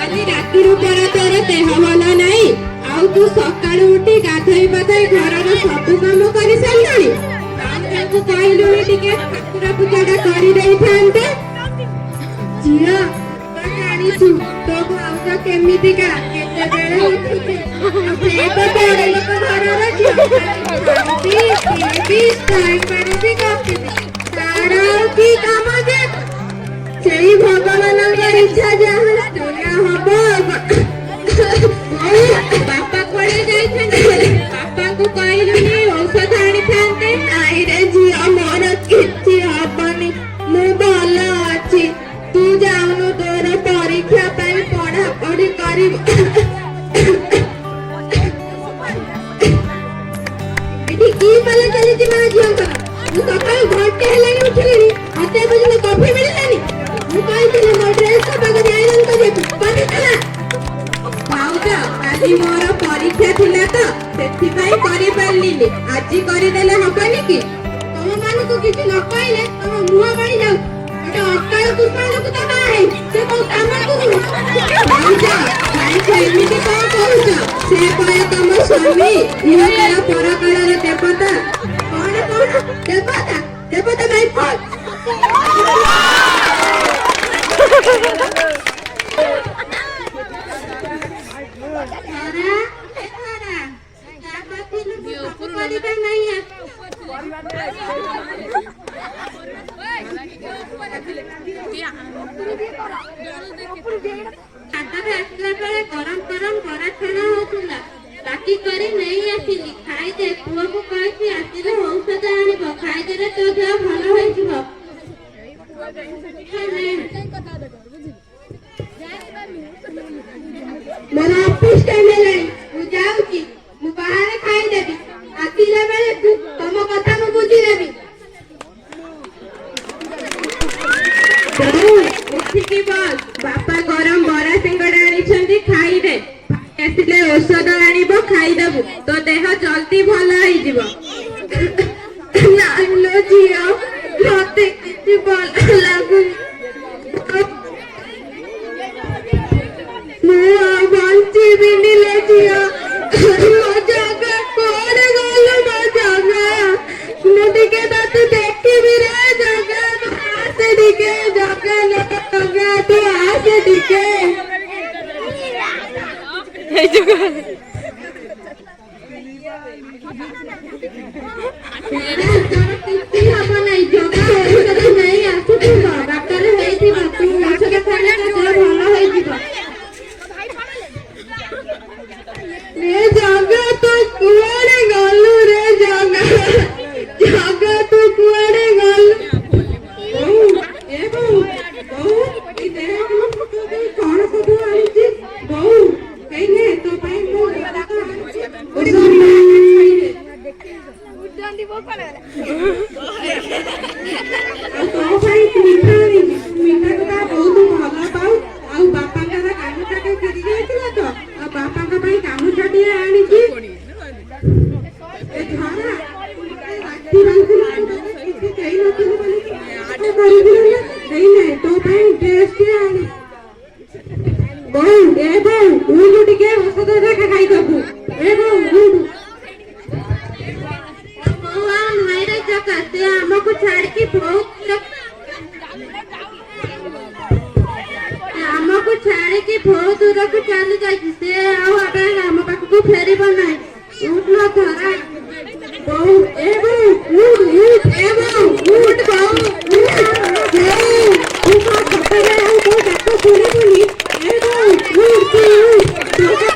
କାଲି ରାତିରୁ ପରା ତୋର ଦେହ ଭଲ ନାହିଁ ଆଉ ତୁ ସକାଳୁ ଉଠି ଗାଧୋଇ ପାଧୋଇ ଘରର ସବୁ କାମ କରି ସାରିଲଣି ଆଉ ତାଙ୍କୁ କହିଲୁଣି ଟିକେ ଠାକୁର ପୂଜାଟା କରିଦେଇଥାନ୍ତେ। ଝିଅ ଜାଣିଛୁ ତୋ ଭାଉଜ କେମିତିକା କେତେବେଳେ ଉଠୁଛି ସେ ତ ବଡ଼ ଲୋକ ଘରର ଝିଅ ତାର କି କାମ ଯେ ସେଇ ଭଗବାନଙ୍କ ଇଚ୍ଛା ଯାହା ସେଇଆ ହବ। ବାପା କୁଆଡେ ଯାଇଥାନ୍ତେ ବାପାଙ୍କୁ କହିଲୁନି ଔଷଧ ଆଣିଥାନ୍ତେ। ନାଇଁରେ ଝିଅ ମୋର କିଛି ହବନି ମୁଁ ଭଲ ଅଛି ତୁ ଯାଉନୁ ତୋର ପରୀକ୍ଷା ପାଇଁ ପଢାପଢି କରିବୁ। ଏଠି କି ପାଲା ଚାଲିଛି ମା ଝିଅଙ୍କର ମୁଁ ସକାଳୁ ଘଣ୍ଟେ ହେଲାଣି ଉଠିଲିଣି ମତେ ପର୍ଯ୍ୟନ୍ତ କଫି ମିଳିଲାନି। ମୁଁ କହିଥିଲି ମୋ ଡ୍ରେସ୍ ସଫାକୁ ଆଇରନ୍ କରିବାକୁ କରିଥିଲା। ଭାଉଜ ଆଜି ମୋର ପରୀକ୍ଷା ଥିଲା ତ ସେଥିପାଇଁ କରିପାରିଲିନି ଆଜି କରିଦେଲେ ହବନି କି? ତମମାନଙ୍କୁ କିଛି ନ କହିଲେ ତମ ମୁହଁ ବାଢି ଯାଉ ଗୋଟେ ଅକାଳ କୁଷ୍ମାଣ୍ଡକୁ ତ ବାହା ହେଇ ସେ କୋଉ କାମକୁ ଭାଉଜ ଭାଇକୁ ଏମିତି କଣ କହୁଛ? ସେ ପରା ତମ ସ୍ୱାମୀ ଇହକାଳ ପରକାଳର ଦେବତା। କଣ କହୁଛ ଦେବତା ଦେବତା ଭାଇ ଫୋନ ଆସିଲା ବେଳେ ଗରମ ଗରମ ବରା ଛଣା ହଉଥିଲା ବାକି କରି ନେଇ ଆସିଲି ଖାଇଦେ। ପୁଅକୁ କହିଛି ଆସିଲେ ଔଷଧ ଆଣିବ ଖାଇଦେଲେ ତୋ ଦେହ ଭଲ ହେଇଯିବ। ମୋର ଅଫିସ ଟାଇମ୍ ହେଲାଣି ମୁଁ ଯାଉଛି ମୁଁ ବାହାରେ ଖାଇଦେବି ଆସିଲା ବେଳେ ତମ କଥା ମୁଁ ବୁଝିଦେବି। ଉଠିକି ବସ ବାପା ଗରମ ବରା ସିଙ୍ଗଡ଼ା ଆଣିଛନ୍ତି ଖାଇଦେ ଆସିଲେ ଔଷଧ ଆଣିବ ଖାଇଦେବୁ ତୋ ଦେହ ଜଲ୍ଦି ଭଲ ହେଇଯିବ। ନାଇଲୋ ଝିଅ ମତେ କିଛି ଭଲ ଲାଗୁନି ମୁଁ ଆଉ ବଞ୍ଚିବିନି ଲୋ ଝିଅ। ମୋ ଜାଗା କୁଆଡେ ଗଲୁ ମୋ ଜାଗା ମୁଁ ଟିକେ ତତେ ଦେଖିବି ରେ ଜାଗା ତୁ ଆସେ ଟିକେ ଜାଗା ଲୋ ଜାଗା ତୁ ଆସେ ଟିକେ କିଛି ହବ ନାହିଁ ଜଗା ଔଷଧ ନେଇ ଆସୁଥିବ ଡାକ୍ତର ହେଇଥିବ ତୁ ଔଷଧ ଖାଇଲେ ତୋ ଦେହ ଭଲ ହେଇଯିବ। रे जगा तू कुआड़े गलु रे जगा जगा तू कुआड़े गलु ए बहु ई देह कौन सब आइछि बहु कहिने तो भाई मो उड़ांदी बो कोन तो भाई मीठा मीठा का बहुत भला पाऊ आ बापा का कानु काटे फिरी जाइतिला तो आ बापा का भाई कानु छाटी आनिछि ए धारा राती राती किसी कहीं नथि बोली आटे करि दिले नहीं नहीं तो भाई ड्रेस के आनी बहु ए बहु उठु टिके औषध देखा खाई दबु ए बहु उठु भगवान मेरे जगह से हमको छाड़ के बहुत हमको छाड़ के बहुत दूर को चली जाइए से आओ अबे हम पाक को फेरी बनाई उठ लो धरा बहु ए बहु उठ उठ ए बहु उठ बहु तू का खपे है वो देखो पूरी पूरी ए बहु उठ तो का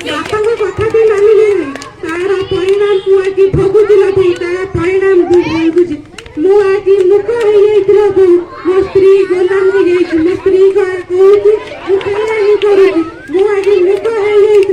बापा को कथा भी मानी नहीं तारा परिणाम को आकी भोगुला भाई तारा परिणाम भोगुजी मु आकी मुख हो जाइतला बहु मो स्त्री गोलाम हो जाइछ मो स्त्री को कहूची मु कहिया नहीं करूची मु आकी मुख हो जाइछ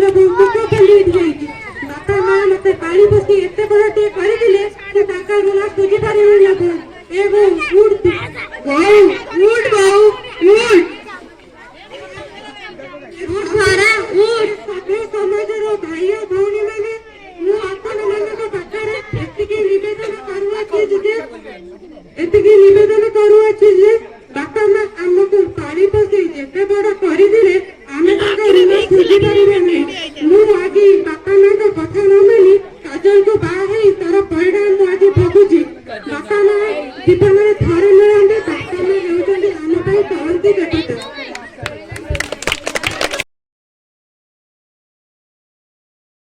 ଏତିକି ନିବେଦନ କରୁଅଛି ଯେ ବାପା ମା ଆମକୁ ପାଳି ପୋଷି ଯେତେ ବଡ କରିଦେଲେ ଆମେ ତାଙ୍କ ଋଣ ସୁଝି ପାରିବା ନାହିଁ। ମୁଁ ଆଜି ବାପା ମାଙ୍କ କଥା ନ ମାନି କାଜଲକୁ ବାହା ହେଇ ତାର ପରିଣାମ ମୁଁ ଆଜି ଭୋଗୁଛି। ବାପା ମା ଜୀବନରେ ଥରେ ମିଳନ୍ତି, ବାପା ମା ହେଉଛନ୍ତି ଆମ ପାଇଁ କହନ୍ତି